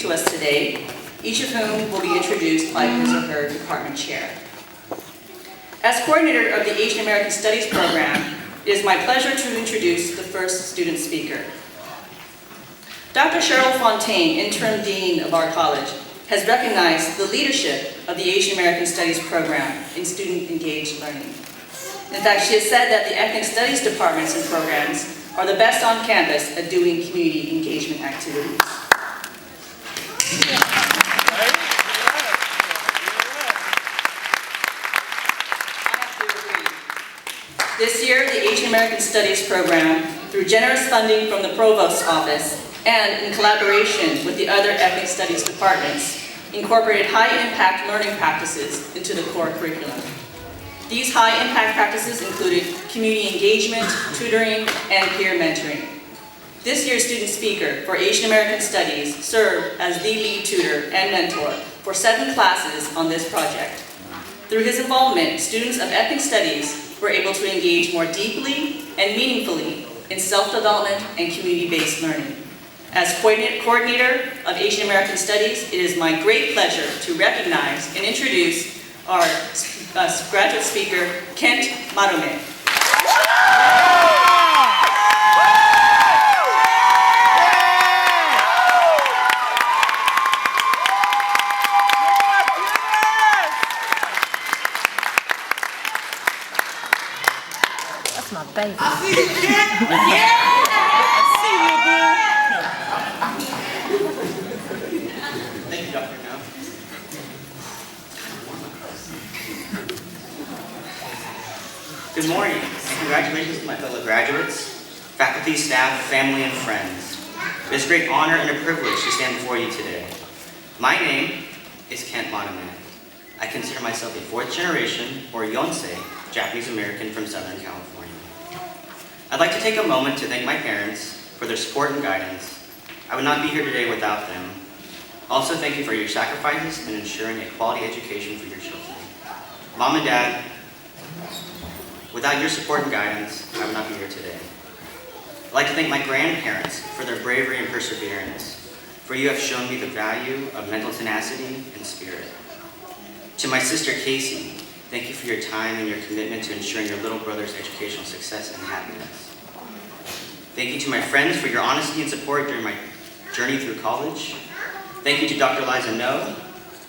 to us today, each of whom will be introduced by his or her department chair. As coordinator of the Asian American Studies program, it is my pleasure to introduce the first student speaker. Dr. Cheryl Fontaine, interim dean of our college, has recognized the leadership of the Asian American Studies program in student-engaged learning. In fact, she has said that the ethnic studies departments and programs are the best on campus at doing community engagement activities. This year, the Asian American Studies program, through generous funding from the Provost's office and in collaboration with the other ethnic studies departments, incorporated high-impact learning practices into the core curriculum. These high-impact practices included community engagement, tutoring, and peer mentoring. This year's student speaker for Asian American Studies served as the lead tutor and mentor for 7 classes on this project. Through his involvement, students of ethnic studies were able to engage more deeply and meaningfully in self-development and community-based learning. As coordinator of Asian American Studies, it is my great pleasure to recognize and introduce our graduate speaker, Kent Marume. That's my baby. I see you, Kent! Yeah! I see you, boo! Thank you, Dr. No. Good morning, and congratulations to my fellow graduates, faculty, staff, family, and friends. It is a great honor and a privilege to stand before you today. My name is Kent Marume. I consider myself a 4th generation, or Yonsei, Japanese American from Southern California. I'd like to take a moment to thank my parents for their support and guidance. I would not be here today without them. Also, thank you for your sacrifices in ensuring a quality education for your children. Mom and Dad, without your support and guidance, I would not be here today. I'd like to thank my grandparents for their bravery and perseverance, for you have shown me the value of mental tenacity and spirit. To my sister Casey, thank you for your time and your commitment to ensuring your little brother's educational success and happiness. Thank you to my friends for your honesty and support during my journey through college. Thank you to Dr. Liza No,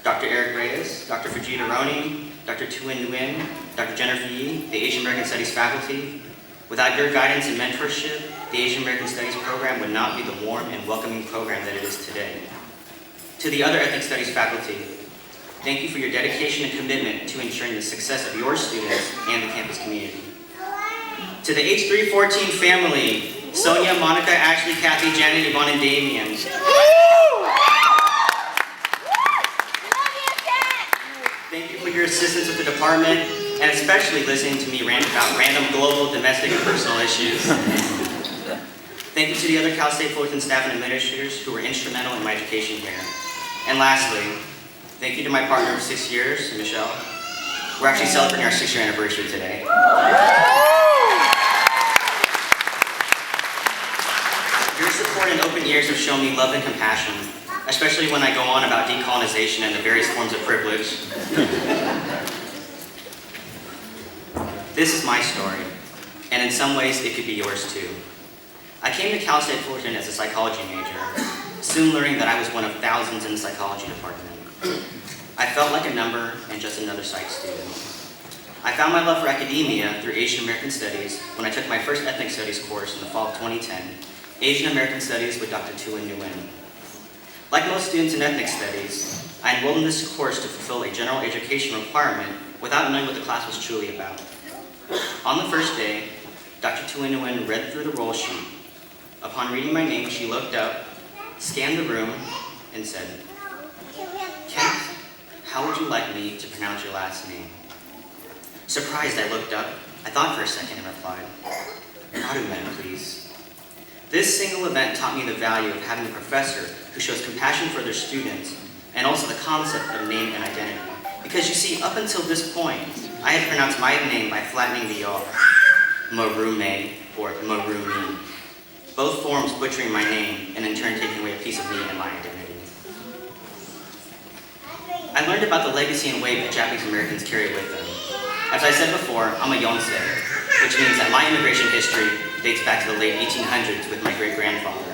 Dr. Eric Reyes, Dr. Fujita Roni, Dr. Tuan Nguyen, Dr. Jennifer Yee, the Asian American Studies faculty. Without your guidance and mentorship, the Asian American Studies program would not be the warm and welcoming program that it is today. To the other ethnic studies faculty, thank you for your dedication and commitment to ensuring the success of your students and the campus community. To the H314 family, Sonia, Monica, Ashley, Kathy, Janet, Yvonne, and Damien. Thank you for your assistance with the department, and especially listening to me rant about random global, domestic, and personal issues. Thank you to the other Cal State Fullerton staff and administrators who were instrumental in my education here. And lastly, thank you to my partner of 6 years, Michelle. We're actually celebrating our 6-year anniversary today. Your support and open ears have shown me love and compassion, especially when I go on about decolonization and the various forms of privilege. This is my story, and in some ways it could be yours too. I came to Cal State Fullerton as a psychology major, soon learning that I was one of thousands in the psychology department. I felt like a number and just another psych student. I found my love for academia through Asian American Studies when I took my first ethnic studies course in the fall of 2010, Asian American Studies with Dr. Tuan Nguyen. Like most students in ethnic studies, I enrolled in this course to fulfill a general education requirement without knowing what the class was truly about. On the first day, Dr. Tuan Nguyen read through the roll sheet. Upon reading my name, she looked up, scanned the room, and said, "Kent, how would you like me to pronounce your last name?" Surprised, I looked up. I thought for a second and replied, "Marume, please." This single event taught me the value of having a professor who shows compassion for their students and also the concept of name and identity. Because you see, up until this point, I had pronounced my name by flattening the R, Marume or Marumi. Both forms butchering my name and in turn taking away a piece of me and my identity. learned about the legacy and weight that Japanese Americans carry with them. As I said before, I'm a Yonsei, which means that my immigration history dates back to the late 1800s with my great-grandfather.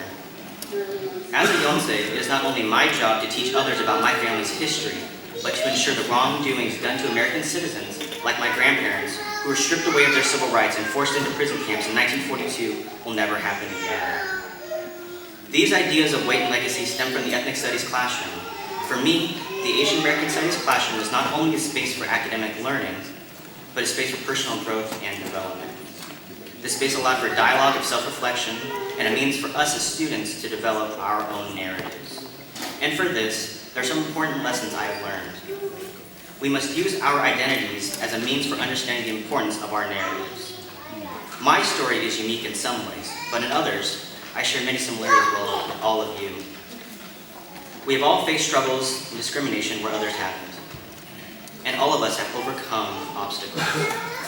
As a Yonsei, it is not only my job to teach others about my family's history, but to ensure the wrongdoings done to American citizens, like my grandparents, who were stripped away of their civil rights and forced into prison camps in 1942, will never happen again. These ideas of weight and legacy stem from the ethnic studies classroom. For me, the Asian American Studies classroom is not only a space for academic learning, but a space for personal growth and development. This space allowed for a dialogue of self-reflection and a means for us as students to develop our own narratives. And for this, there are some important lessons I have learned. We must use our identities as a means for understanding the importance of our narratives. My story is unique in some ways, but in others, I share many similarities with all of you. We have all faced struggles and discrimination where others haven't. And all of us have overcome obstacles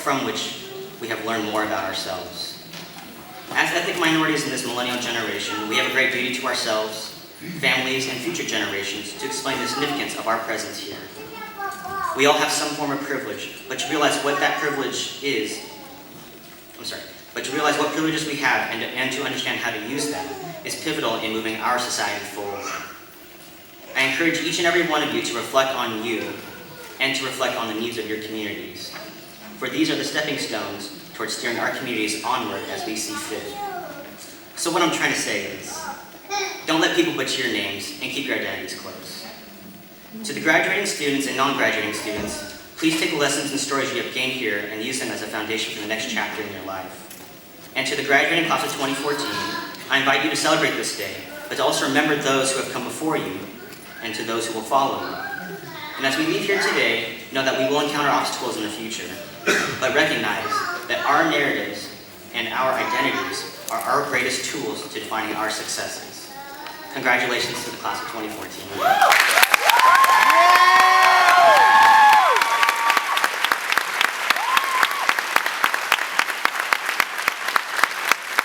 from which we have learned more about ourselves. As ethnic minorities in this millennial generation, we have a great duty to ourselves, families, and future generations to explain the significance of our presence here. We all have some form of privilege, but to realize what that privilege is, but to realize what privileges we have and to understand how to use them is pivotal in moving our society forward. I encourage each and every one of you to reflect on you and to reflect on the needs of your communities. For these are the stepping stones towards steering our communities onward as we see fit. So what I'm trying to say is, don't let people butcher your names and keep your identities close. To the graduating students and non-graduating students, please take the lessons and stories you have gained here and use them as a foundation for the next chapter in your life. And to the graduating class of 2014, I invite you to celebrate this day, but to also remember those who have come before you and to those who will follow you. And as we leave here today, know that we will encounter obstacles in the future, but recognize that our narratives and our identities are our greatest tools to defining our successes. Congratulations to the class of 2014.